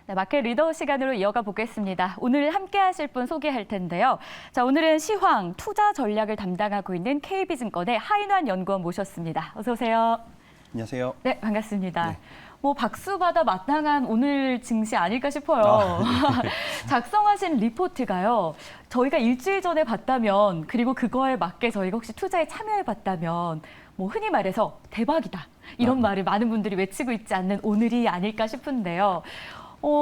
네, 마켓 리더 시간으로 이어가 보겠습니다. 오늘 함께 하실 분 소개할 텐데요. 자, 오늘은 시황 투자 전략을 담당하고 있는 KB증권의 하인환 연구원 모셨습니다. 어서 오세요. 안녕하세요. 네, 반갑습니다. 네. 뭐 박수받아 마땅한 오늘 증시 아닐까 싶어요. 네. 작성하신 리포트가요. 저희가 일주일 전에 봤다면 그리고 그거에 맞게 저희가 혹시 투자에 참여해 봤다면 뭐 흔히 말해서 대박이다. 이런 말을 많은 분들이 외치고 있지 않는 오늘이 아닐까 싶은데요.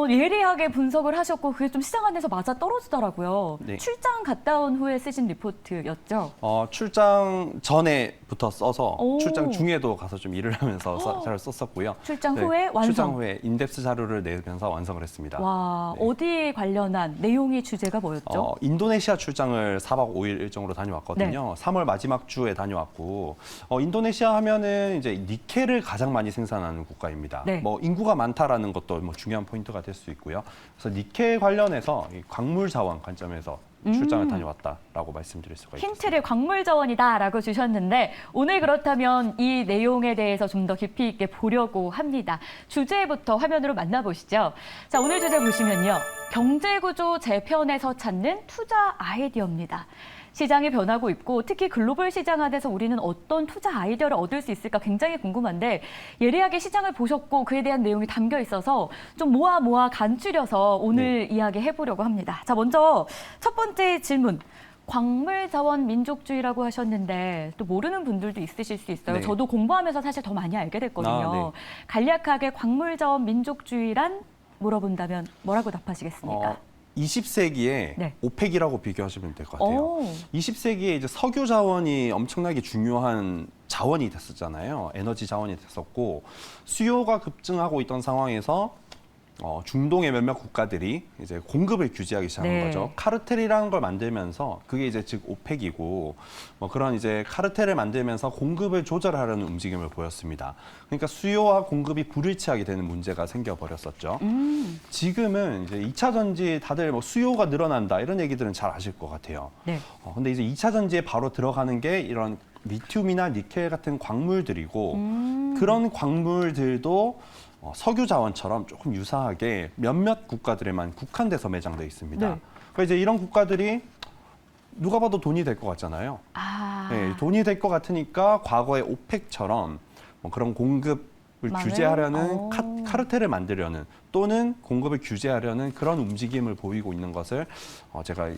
예리하게 분석을 하셨고 그게 좀 시장 안에서 맞아 떨어지더라고요. 네. 출장 갔다 온 후에 쓰신 리포트였죠? 출장 전에부터 써서 오. 출장 중에도 가서 좀 일을 하면서 잘 썼었고요. 출장 네, 후에 완성. 출장 후에 인덱스 자료를 내면서 완성을 했습니다. 와, 네. 어디에 관련한 내용이 주제가 뭐였죠? 인도네시아 출장을 4박 5일 일정으로 다녀왔거든요. 3월 마지막 주에 다녀왔고 인도네시아 하면은 이제 니켈을 가장 많이 생산하는 국가입니다. 네. 뭐 인구가 많다라는 것도 뭐 중요한 포인트가 될 수 있고요. 그래서 니켈 관련해서 이 광물 자원 관점에서 출장을 다녀왔다라고 말씀드릴 수가 있습니다. 힌트를 광물 자원이다라고 주셨는데 오늘 그렇다면 이 내용에 대해서 좀 더 깊이 있게 보려고 합니다. 주제부터 화면으로 만나보시죠. 자, 오늘 주제 보시면요. 경제구조 재편에서 찾는 투자 아이디어입니다. 시장이 변하고 있고 특히 글로벌 시장 안에서 우리는 어떤 투자 아이디어를 얻을 수 있을까 굉장히 궁금한데 예리하게 시장을 보셨고 그에 대한 내용이 담겨 있어서 좀 모아 간추려서 오늘 이야기해 보려고 합니다. 자, 먼저 첫 번째 질문. 광물 자원 민족주의라고 하셨는데 또 모르는 분들도 있으실 수 있어요. 네. 저도 공부하면서 사실 더 많이 알게 됐거든요. 네. 간략하게 광물 자원 민족주의란 물어본다면 뭐라고 답하시겠습니까? 20세기에 네. 오펙이라고 비교하시면 될 것 같아요. 오. 20세기에 이제 석유 자원이 엄청나게 중요한 자원이 됐었잖아요. 에너지 자원이 됐었고 수요가 급증하고 있던 상황에서 중동의 몇몇 국가들이 이제 공급을 규제하기 시작한 네. 거죠. 카르텔이라는 걸 만들면서 그게 이제 즉 오펙이고 뭐 그런 이제 카르텔을 만들면서 공급을 조절하려는 움직임을 보였습니다. 그러니까 수요와 공급이 불일치하게 되는 문제가 생겨버렸었죠. 지금은 이제 2차 전지 다들 뭐 수요가 늘어난다 이런 얘기들은 잘 아실 것 같아요. 네. 근데 이제 2차 전지에 바로 들어가는 게 이런 리튬이나 니켈 같은 광물들이고 그런 광물들도 석유 자원처럼 조금 유사하게 몇몇 국가들에만 국한돼서 매장돼 있습니다. 네. 그러니까 이제 이런 국가들이 누가 봐도 돈이 될 것 같잖아요. 아. 네, 돈이 될 것 같으니까 과거의 오펙처럼 뭐 그런 공급을 망을? 규제하려는 카르텔을 만들려는 또는 공급을 규제하려는 그런 움직임을 보이고 있는 것을 제가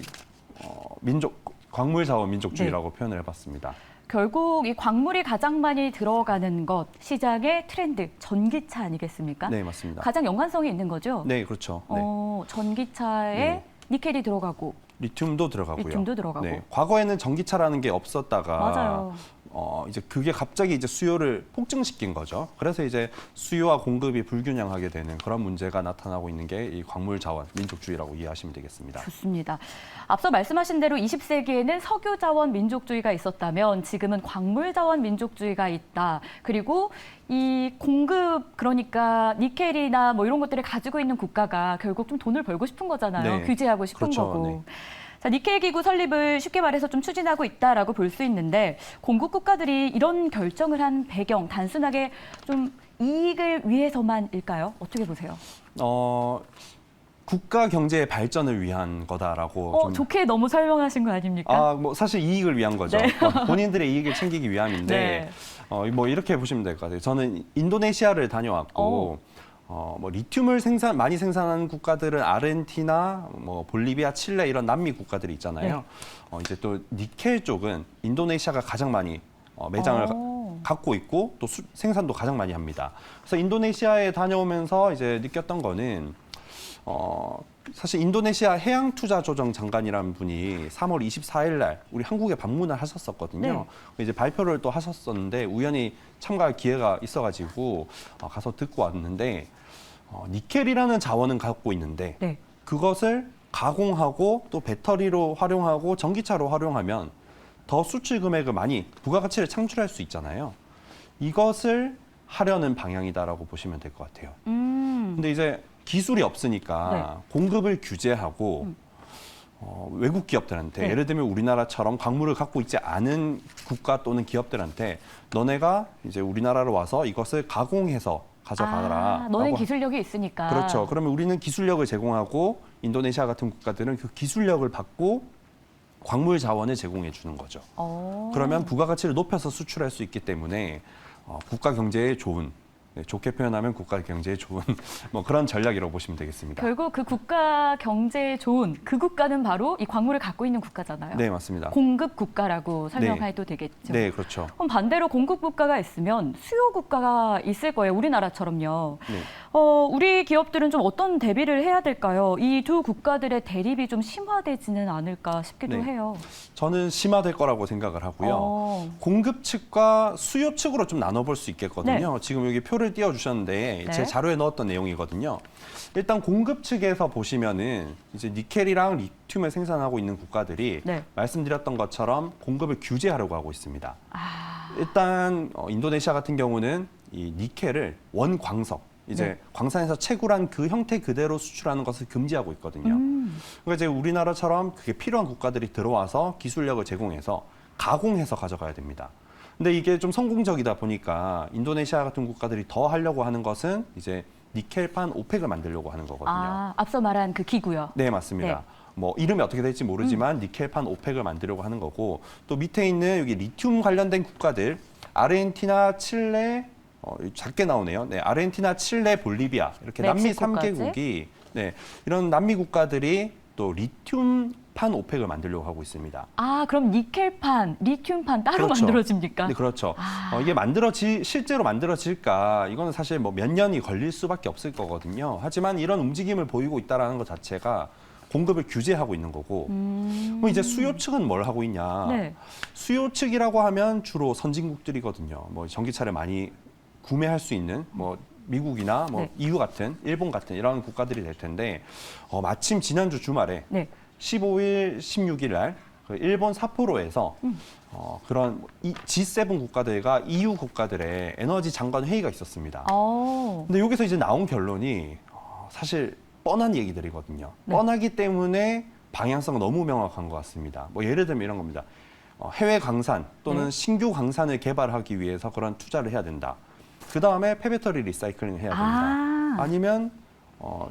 광물 자원 민족주의라고 표현을 해봤습니다. 결국 이 광물이 가장 많이 들어가는 것, 시장의 트렌드, 전기차 아니겠습니까? 네, 맞습니다. 가장 연관성이 있는 거죠? 네, 그렇죠. 네. 전기차에 네. 니켈이 들어가고 리튬도 들어가고요. 리튬도 들어가고. 네, 과거에는 전기차라는 게 없었다가 맞아요. 이제 그게 갑자기 이제 수요를 폭증시킨 거죠. 그래서 이제 수요와 공급이 불균형하게 되는 그런 문제가 나타나고 있는 게 이 광물 자원 민족주의라고 이해하시면 되겠습니다. 좋습니다. 앞서 말씀하신 대로 20세기에는 석유 자원 민족주의가 있었다면 지금은 광물 자원 민족주의가 있다. 그리고 이 공급 그러니까 니켈이나 뭐 이런 것들을 가지고 있는 국가가 결국 좀 돈을 벌고 싶은 거잖아요. 네. 규제하고 싶은 그렇죠. 거고. 네. 자, 니켈 기구 설립을 쉽게 말해서 좀 추진하고 있다라고 볼 수 있는데 공급 국가들이 이런 결정을 한 배경 단순하게 좀 이익을 위해서만일까요? 어떻게 보세요? 국가 경제의 발전을 위한 거다라고 좀 좋게 너무 설명하신 거 아닙니까? 뭐 사실 이익을 위한 거죠. 네. 본인들의 이익을 챙기기 위함인데 뭐 이렇게 보시면 될 것 같아요. 저는 인도네시아를 다녀왔고 뭐 리튬을 많이 생산하는 국가들은 아르헨티나, 뭐 볼리비아, 칠레 이런 남미 국가들이 있잖아요. 이제 또 니켈 쪽은 인도네시아가 가장 많이 매장을 갖고 있고 또 생산도 가장 많이 합니다. 그래서 인도네시아에 다녀오면서 이제 느꼈던 거는 사실 인도네시아 해양투자조정 장관이라는 분이 3월 24일 날 우리 한국에 방문을 하셨었거든요. 네. 이제 발표를 또 하셨었는데 우연히 참가할 기회가 있어가지고 가서 듣고 왔는데 니켈이라는 자원은 갖고 있는데 네. 그것을 가공하고 또 배터리로 활용하고 전기차로 활용하면 더 수출 금액을 많이 부가가치를 창출할 수 있잖아요. 이것을 하려는 방향이다라고 보시면 될 것 같아요. 근데 이제 기술이 없으니까 공급을 규제하고 외국 기업들한테 예를 들면 우리나라처럼 광물을 갖고 있지 않은 국가 또는 기업들한테 너네가 이제 우리나라로 와서 이것을 가공해서 가져가라. 너는 기술력이 있으니까. 그렇죠. 그러면 우리는 기술력을 제공하고 인도네시아 같은 국가들은 그 기술력을 받고 광물 자원을 제공해 주는 거죠. 그러면 부가가치를 높여서 수출할 수 있기 때문에 국가 경제에 좋은, 좋게 표현하면 국가 경제에 좋은 뭐 그런 전략이라고 보시면 되겠습니다. 결국 그 국가 경제에 좋은 그 국가는 바로 이 광물을 갖고 있는 국가잖아요. 네, 맞습니다. 공급 국가라고 설명해도 되겠죠. 네, 그렇죠. 그럼 반대로 공급 국가가 있으면 수요 국가가 있을 거예요. 우리나라처럼요. 네. 우리 기업들은 좀 어떤 대비를 해야 될까요? 이 두 국가들의 대립이 좀 심화되지는 않을까 싶기도 네. 해요. 저는 심화될 거라고 생각을 하고요. 공급 측과 수요 측으로 좀 나눠볼 수 있겠거든요. 지금 여기 표를 띄워주셨는데 네. 제 자료에 넣었던 내용이거든요. 일단 공급 측에서 보시면은 이제 니켈이랑 리튬을 생산하고 있는 국가들이 네. 말씀드렸던 것처럼 공급을 규제하려고 하고 있습니다. 일단 인도네시아 같은 경우는 이 니켈을 원광석, 이제 광산에서 채굴한 그 형태 그대로 수출하는 것을 금지하고 있거든요. 그러니까 이제 우리나라처럼 그게 필요한 국가들이 들어와서 기술력을 제공해서 가공해서 가져가야 됩니다. 근데 이게 좀 성공적이다 보니까 인도네시아 같은 국가들이 더 하려고 하는 것은 이제 니켈판 오펙을 만들려고 하는 거거든요. 앞서 말한 그 기구요. 네, 맞습니다. 네. 뭐 이름이 어떻게 될지 모르지만 니켈판 오펙을 만들려고 하는 거고, 또 밑에 있는 여기 리튬 관련된 국가들 아르헨티나, 칠레, 작게 나오네요. 네, 아르헨티나, 칠레, 볼리비아 이렇게 남미 멕시코까지? 3개국이 이런 남미 국가들이 또 리튬판 오펙을 만들려고 하고 있습니다. 그럼 니켈판, 리튬판 따로 그렇죠. 만들어집니까? 네, 그렇죠. 이게 실제로 만들어질까? 이거는 사실 뭐 몇 년이 걸릴 수밖에 없을 거거든요. 하지만 이런 움직임을 보이고 있다는 것 자체가 공급을 규제하고 있는 거고, 그럼 이제 수요 측은 뭘 하고 있냐? 네. 수요 측이라고 하면 주로 선진국들이거든요. 뭐 전기차를 많이 구매할 수 있는 뭐 미국이나 뭐 네. EU 같은, 일본 같은 이런 국가들이 될 텐데, 마침 지난주 주말에 네. 15일, 16일 날 그 일본 삿포로에서 그런 G7 국가들과 EU 국가들의 에너지 장관 회의가 있었습니다. 근데 여기서 이제 나온 결론이 사실 뻔한 얘기들이거든요. 네. 뻔하기 때문에 방향성은 너무 명확한 것 같습니다. 뭐 예를 들면 이런 겁니다. 해외 강산 또는 신규 강산을 개발하기 위해서 그런 투자를 해야 된다. 그 다음에 폐배터리 리사이클링을 해야 된다. 아니면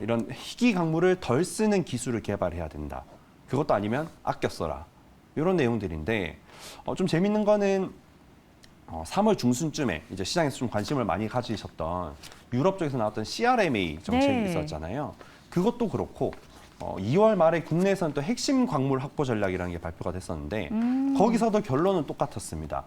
이런 희귀 강물을 덜 쓰는 기술을 개발해야 된다. 그것도 아니면 아껴 써라. 이런 내용들인데 좀 재밌는 거는 3월 중순쯤에 이제 시장에서 좀 관심을 많이 가지셨던 유럽 쪽에서 나왔던 CRMA 정책이 있었잖아요. 그것도 그렇고 2월 말에 국내에서는 또 핵심 광물 확보 전략이라는 게 발표가 됐었는데 거기서도 결론은 똑같았습니다.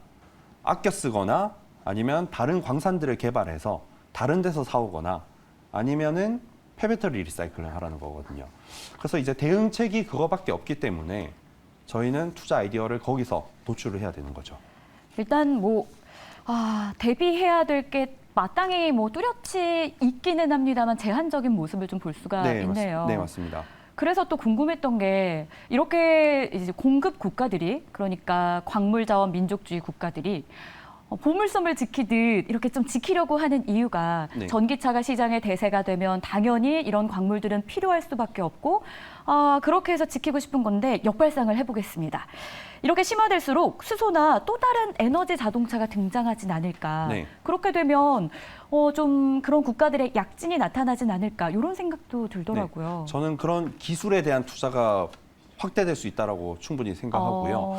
아껴 쓰거나 아니면 다른 광산들을 개발해서 다른 데서 사오거나 아니면은 폐배터리 리사이클을 하라는 거거든요. 그래서 이제 대응책이 그거밖에 없기 때문에 저희는 투자 아이디어를 거기서 도출을 해야 되는 거죠. 일단 대비해야 될 게 마땅히 뚜렷이 있기는 합니다만 제한적인 모습을 좀 볼 수가 있네요. 네, 맞습니다. 그래서 또 궁금했던 게 이렇게 이제 공급 국가들이, 그러니까 광물 자원 민족주의 국가들이 보물섬을 지키듯 이렇게 좀 지키려고 하는 이유가 전기차가 시장의 대세가 되면 당연히 이런 광물들은 필요할 수밖에 없고 그렇게 해서 지키고 싶은 건데 역발상을 해보겠습니다. 이렇게 심화될수록 수소나 또 다른 에너지 자동차가 등장하진 않을까. 그렇게 되면 좀 그런 국가들의 약진이 나타나진 않을까. 이런 생각도 들더라고요. 저는 그런 기술에 대한 투자가 확대될 수 있다라고 충분히 생각하고요.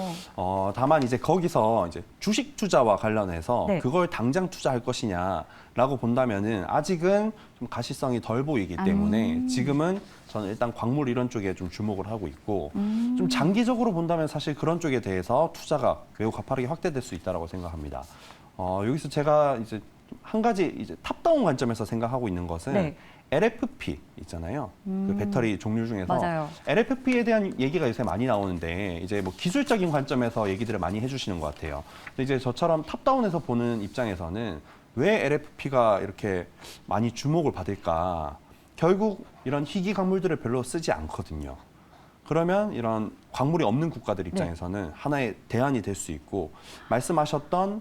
다만 이제 거기서 이제 주식 투자와 관련해서 그걸 당장 투자할 것이냐라고 본다면은 아직은 좀 가시성이 덜 보이기 때문에 지금은 저는 일단 광물 이런 쪽에 좀 주목을 하고 있고 좀 장기적으로 본다면 사실 그런 쪽에 대해서 투자가 매우 가파르게 확대될 수 있다라고 생각합니다. 여기서 제가 이제 한 가지 이제 탑다운 관점에서 생각하고 있는 것은 LFP 있잖아요. 그 배터리 종류 중에서 맞아요. LFP에 대한 얘기가 요새 많이 나오는데 이제 뭐 기술적인 관점에서 얘기들을 많이 해주시는 것 같아요. 근데 이제 저처럼 탑다운에서 보는 입장에서는 왜 LFP가 이렇게 많이 주목을 받을까? 결국 이런 희귀 광물들을 별로 쓰지 않거든요. 그러면 이런 광물이 없는 국가들 입장에서는 하나의 대안이 될 수 있고 말씀하셨던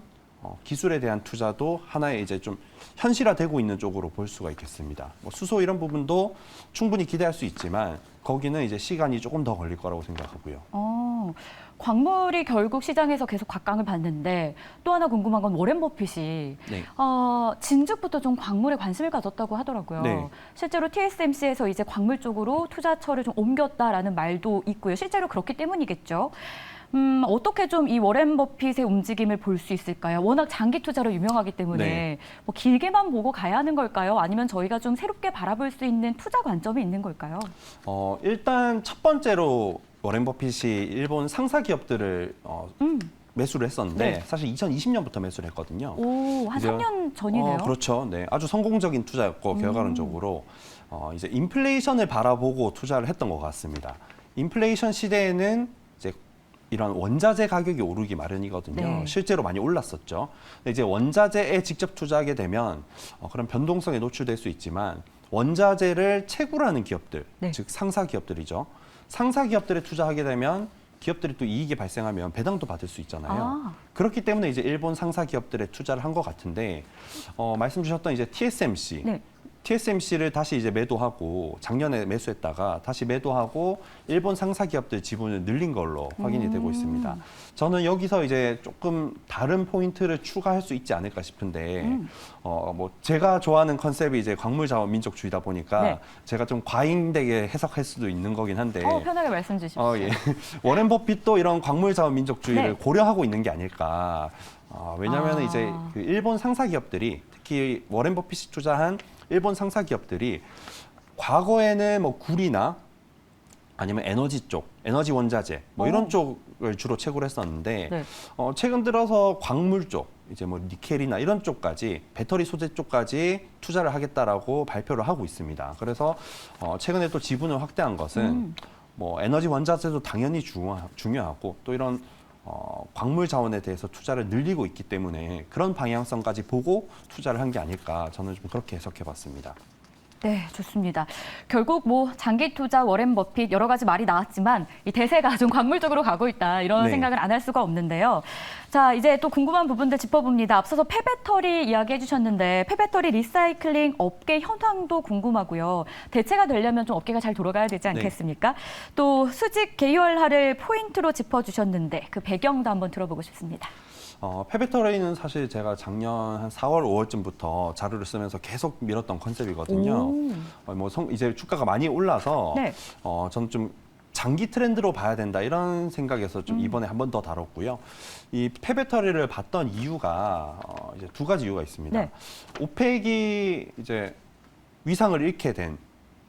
기술에 대한 투자도 하나의 이제 좀 현실화되고 있는 쪽으로 볼 수가 있겠습니다. 뭐 수소 이런 부분도 충분히 기대할 수 있지만 거기는 이제 시간이 조금 더 걸릴 거라고 생각하고요. 광물이 결국 시장에서 계속 각광을 받는데 또 하나 궁금한 건 워렌 버핏이 네. 진즉부터 좀 광물에 관심을 가졌다고 하더라고요. 네. 실제로 TSMC에서 이제 광물 쪽으로 투자처를 좀 옮겼다라는 말도 있고요. 실제로 그렇기 때문이겠죠. 어떻게 좀 이 워렌 버핏의 움직임을 볼 수 있을까요? 워낙 장기 투자로 유명하기 때문에 네. 뭐 길게만 보고 가야 하는 걸까요? 아니면 저희가 좀 새롭게 바라볼 수 있는 투자 관점이 있는 걸까요? 일단 첫 번째로 워렌 버핏이 일본 상사 기업들을 매수를 했었는데 네. 사실 2020년부터 매수를 했거든요. 오, 한 이제, 3년 전이네요. 그렇죠. 네, 아주 성공적인 투자였고 결과론적으로 이제 인플레이션을 바라보고 투자를 했던 것 같습니다. 인플레이션 시대에는 이제 이런 원자재 가격이 오르기 마련이거든요. 네. 실제로 많이 올랐었죠. 근데 이제 원자재에 직접 투자하게 되면 그런 변동성에 노출될 수 있지만 원자재를 채굴하는 기업들, 네. 즉 상사 기업들이죠. 상사 기업들에 투자하게 되면 기업들이 또 이익이 발생하면 배당도 받을 수 있잖아요. 그렇기 때문에 이제 일본 상사 기업들에 투자를 한 것 같은데 말씀 주셨던 이제 TSMC. 네. TSMC를 다시 이제 매도하고 작년에 매수했다가 다시 매도하고 일본 상사 기업들 지분을 늘린 걸로 확인이 되고 있습니다. 저는 여기서 이제 조금 다른 포인트를 추가할 수 있지 않을까 싶은데 뭐 제가 좋아하는 컨셉이 이제 광물 자원 민족주의다 보니까 네. 제가 좀 과잉되게 해석할 수도 있는 거긴 한데 편하게 말씀 주십시오. 예. 워렌 버핏도 이런 광물 자원 민족주의를 네. 고려하고 있는 게 아닐까. 왜냐하면 이제 그 일본 상사 기업들이 특히 워렌 버핏이 투자한 일본 상사 기업들이 과거에는 뭐 구리나 아니면 에너지 쪽, 에너지 원자재 뭐 이런 쪽을 주로 채굴 했었는데 네. 최근 들어서 광물 쪽, 이제 뭐 니켈이나 이런 쪽까지 배터리 소재 쪽까지 투자를 하겠다라고 발표를 하고 있습니다. 그래서 최근에 또 지분을 확대한 것은 뭐 에너지 원자재도 당연히 중요하고 또 이런 광물 자원에 대해서 투자를 늘리고 있기 때문에 그런 방향성까지 보고 투자를 한 게 아닐까 저는 좀 그렇게 해석해 봤습니다. 네, 좋습니다. 결국 뭐 장기 투자 워렌 버핏 여러 가지 말이 나왔지만 이 대세가 좀 광물 쪽으로 가고 있다 이런 네. 생각을 안 할 수가 없는데요. 자, 이제 또 궁금한 부분들 짚어봅니다. 앞서서 폐배터리 이야기해 주셨는데 폐배터리 리사이클링 업계 현황도 궁금하고요. 대체가 되려면 좀 업계가 잘 돌아가야 되지 않겠습니까? 또 수직 계열화를 포인트로 짚어주셨는데 그 배경도 한번 들어보고 싶습니다. 폐배터리는 사실 제가 작년 한 4월, 5월쯤부터 자료를 쓰면서 계속 밀었던 컨셉이거든요. 이제 주가가 많이 올라서 네. 저는 좀 장기 트렌드로 봐야 된다 이런 생각에서 좀 이번에 한 번 더 다뤘고요. 이 폐배터리를 봤던 이유가 이제 두 가지 이유가 있습니다. 네. 오펙이 이제 위상을 잃게 된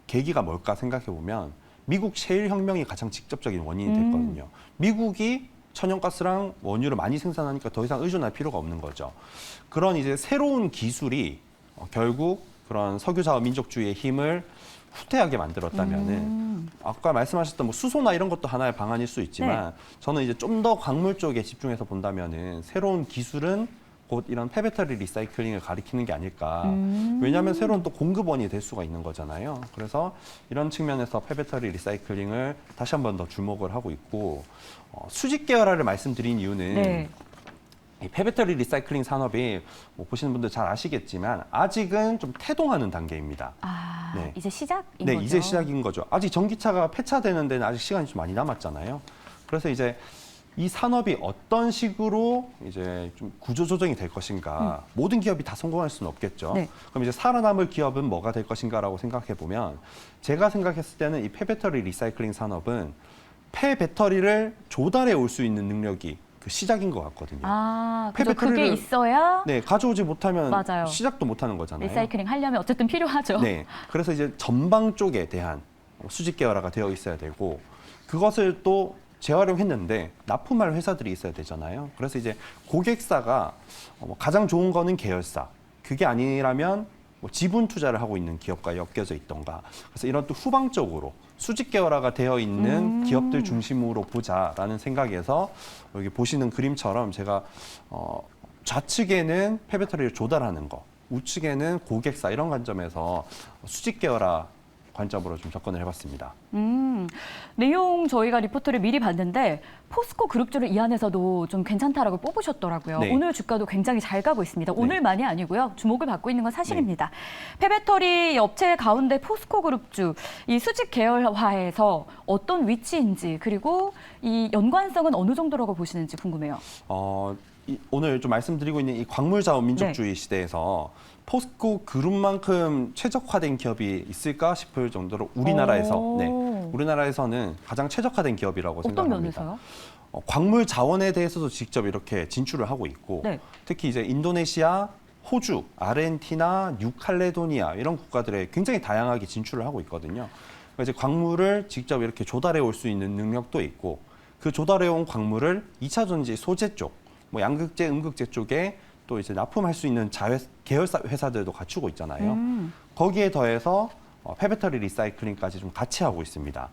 계기가 뭘까 생각해 보면 미국 셰일 혁명이 가장 직접적인 원인이 됐거든요. 미국이 천연가스랑 원유를 많이 생산하니까 더 이상 의존할 필요가 없는 거죠. 그런 이제 새로운 기술이 결국 그런 석유자원 민족주의의 힘을 후퇴하게 만들었다면은 아까 말씀하셨던 뭐 수소나 이런 것도 하나의 방안일 수 있지만 저는 이제 좀 더 광물 쪽에 집중해서 본다면은 새로운 기술은 곧 이런 폐배터리 리사이클링을 가리키는 게 아닐까. 왜냐하면 새로운 또 공급원이 될 수가 있는 거잖아요. 그래서 이런 측면에서 폐배터리 리사이클링을 다시 한 번 더 주목을 하고 있고 수직 계열화를 말씀드린 이유는 이 폐배터리 리사이클링 산업이 뭐 보시는 분들 잘 아시겠지만 아직은 좀 태동하는 단계입니다. 네. 이제 시작인 네, 거죠? 이제 시작인 거죠. 아직 전기차가 폐차되는 데는 아직 시간이 좀 많이 남았잖아요. 그래서 이제 이 산업이 어떤 식으로 이제 좀 구조 조정이 될 것인가. 모든 기업이 다 성공할 수는 없겠죠. 네. 그럼 이제 살아남을 기업은 뭐가 될 것인가라고 생각해 보면 제가 생각했을 때는 이 폐배터리 리사이클링 산업은 폐배터리를 조달해 올 수 있는 능력이 그 시작인 것 같거든요. 그죠. 그게 있어야 네, 가져오지 못하면 맞아요. 시작도 못하는 거잖아요. 리사이클링 하려면 어쨌든 필요하죠. 네, 그래서 이제 전방 쪽에 대한 수직 계열화가 되어 있어야 되고 그것을 또 재활용했는데 납품할 회사들이 있어야 되잖아요. 그래서 이제 고객사가 가장 좋은 거는 계열사. 그게 아니라면 뭐 지분 투자를 하고 있는 기업과 엮여져 있던가. 그래서 이런 또 후방적으로 수직 계열화가 되어 있는 기업들 중심으로 보자라는 생각에서 여기 보시는 그림처럼 제가 좌측에는 폐배터리를 조달하는 거, 우측에는 고객사 이런 관점에서 수직 계열화 관점으로 좀 접근을 해봤습니다. 내용 저희가 리포트를 미리 봤는데 포스코 그룹주를 이 안에서도 좀 괜찮다라고 뽑으셨더라고요. 네. 오늘 주가도 굉장히 잘 가고 있습니다. 오늘만이 아니고요. 주목을 받고 있는 건 사실입니다. 네. 폐배터리 업체 가운데 포스코 그룹주, 이 수직 계열화에서 어떤 위치인지 그리고 이 연관성은 어느 정도라고 보시는지 궁금해요. 오늘 좀 말씀드리고 있는 이 광물자원 민족주의 시대에서 포스코 그룹만큼 최적화된 기업이 있을까 싶을 정도로 우리나라에서는 가장 최적화된 기업이라고 어떤 생각합니다. 면에서요? 광물 자원에 대해서도 직접 이렇게 진출을 하고 있고 네. 특히 이제 인도네시아, 호주, 아르헨티나, 뉴칼레도니아 이런 국가들에 굉장히 다양하게 진출을 하고 있거든요. 그러니까 이제 광물을 직접 이렇게 조달해 올 수 있는 능력도 있고 그 조달해 온 광물을 2차 전지 소재 쪽, 뭐 양극재, 음극재 쪽에 또 이제 납품할 수 있는 계열사 회사들도 갖추고 있잖아요. 거기에 더해서 폐배터리 리사이클링까지 좀 같이 하고 있습니다.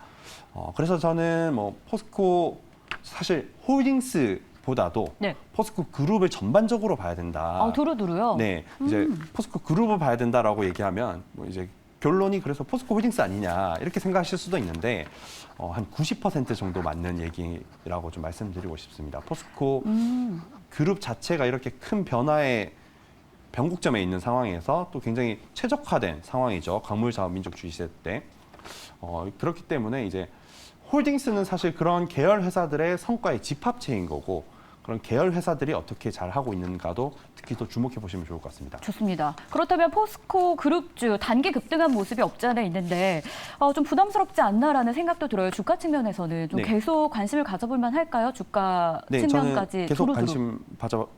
그래서 저는 뭐 포스코 사실 홀딩스보다도 네. 포스코 그룹을 전반적으로 봐야 된다. 두루두루요? 네, 이제 포스코 그룹을 봐야 된다라고 얘기하면 뭐 이제 결론이 그래서 포스코 홀딩스 아니냐 이렇게 생각하실 수도 있는데 한 90% 정도 맞는 얘기라고 좀 말씀드리고 싶습니다. 포스코 그룹 자체가 이렇게 큰 변화의 변곡점에 있는 상황에서 또 굉장히 최적화된 상황이죠. 광물자원 민족주의 시대 때. 그렇기 때문에 이제 홀딩스는 사실 그런 계열 회사들의 성과의 집합체인 거고 그런 계열 회사들이 어떻게 잘 하고 있는가도 특히 또 주목해 보시면 좋을 것 같습니다. 좋습니다. 그렇다면 포스코 그룹주 단기 급등한 모습이 없지 않아 있는데 좀 부담스럽지 않나라는 생각도 들어요. 주가 측면에서는 좀 네. 계속 관심을 가져볼 만할까요? 주가 네, 측면까지 저는 계속 두루두루. 관심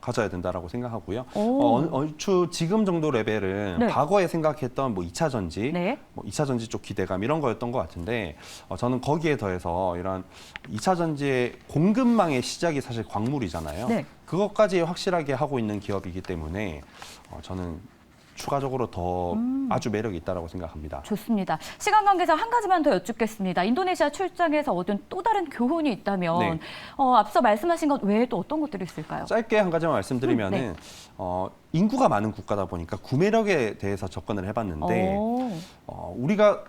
가져야 된다라고 생각하고요. 오. 얼추 지금 정도 레벨은 네. 과거에 생각했던 뭐 2차 전지, 네. 뭐 2차 전지 쪽 기대감 이런 거였던 것 같은데 저는 거기에 더해서 이런 2차 전지의 공급망의 시작이 사실 광물이잖아요. 네. 그것까지 확실하게 하고 있는 기업이기 때문에 저는 추가적으로 더 아주 매력이 있다고 생각합니다. 좋습니다. 시간 관계상 한 가지만 더 여쭙겠습니다. 인도네시아 출장에서 얻은 또 다른 교훈이 있다면 네. 앞서 말씀하신 것 외에 또 어떤 것들이 있을까요? 짧게 한 가지만 말씀드리면은 네. 인구가 많은 국가다 보니까 구매력에 대해서 접근을 해봤는데 우리가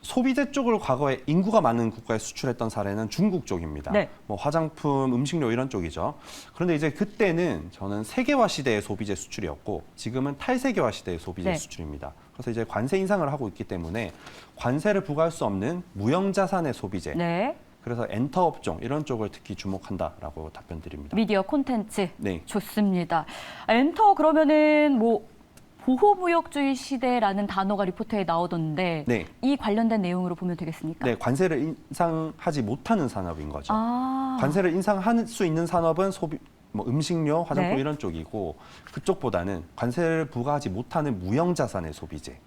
소비재 쪽을 과거에 인구가 많은 국가에 수출했던 사례는 중국 쪽입니다. 네. 뭐 화장품, 음식료 이런 쪽이죠. 그런데 이제 그때는 저는 세계화 시대의 소비재 수출이었고 지금은 탈세계화 시대의 소비재 네. 수출입니다. 그래서 이제 관세 인상을 하고 있기 때문에 관세를 부과할 수 없는 무형자산의 소비재. 네. 그래서 엔터 업종 이런 쪽을 특히 주목한다라고 답변드립니다. 미디어 콘텐츠. 네. 좋습니다. 엔터 그러면은 뭐 보호무역주의 시대라는 단어가 리포트에 나오던데 네. 이 관련된 내용으로 보면 되겠습니까? 네, 관세를 인상하지 못하는 산업인 거죠. 아. 관세를 인상할 수 있는 산업은 뭐 음식료, 화장품 네. 이런 쪽이고 그쪽보다는 관세를 부과하지 못하는 무형자산의 소비재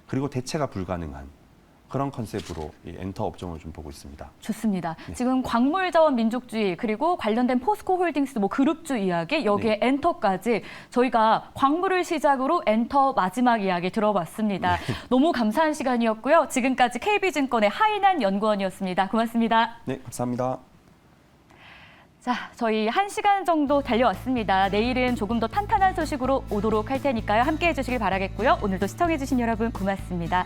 그리고 대체가 불가능한 그런 컨셉으로 이 엔터 업종을 좀 보고 있습니다. 좋습니다. 지금 광물자원 민족주의 그리고 관련된 포스코 홀딩스 뭐 그룹주 이야기 여기에 엔터까지 저희가 광물을 시작으로 엔터 마지막 이야기 들어봤습니다. 너무 감사한 시간이었고요. 지금까지 KB증권의 하인한 연구원이었습니다. 고맙습니다. 네, 감사합니다. 자, 저희 1시간 정도 달려왔습니다. 내일은 조금 더 탄탄한 소식으로 오도록 할 테니까요. 함께해 주시길 바라겠고요. 오늘도 시청해 주신 여러분 고맙습니다.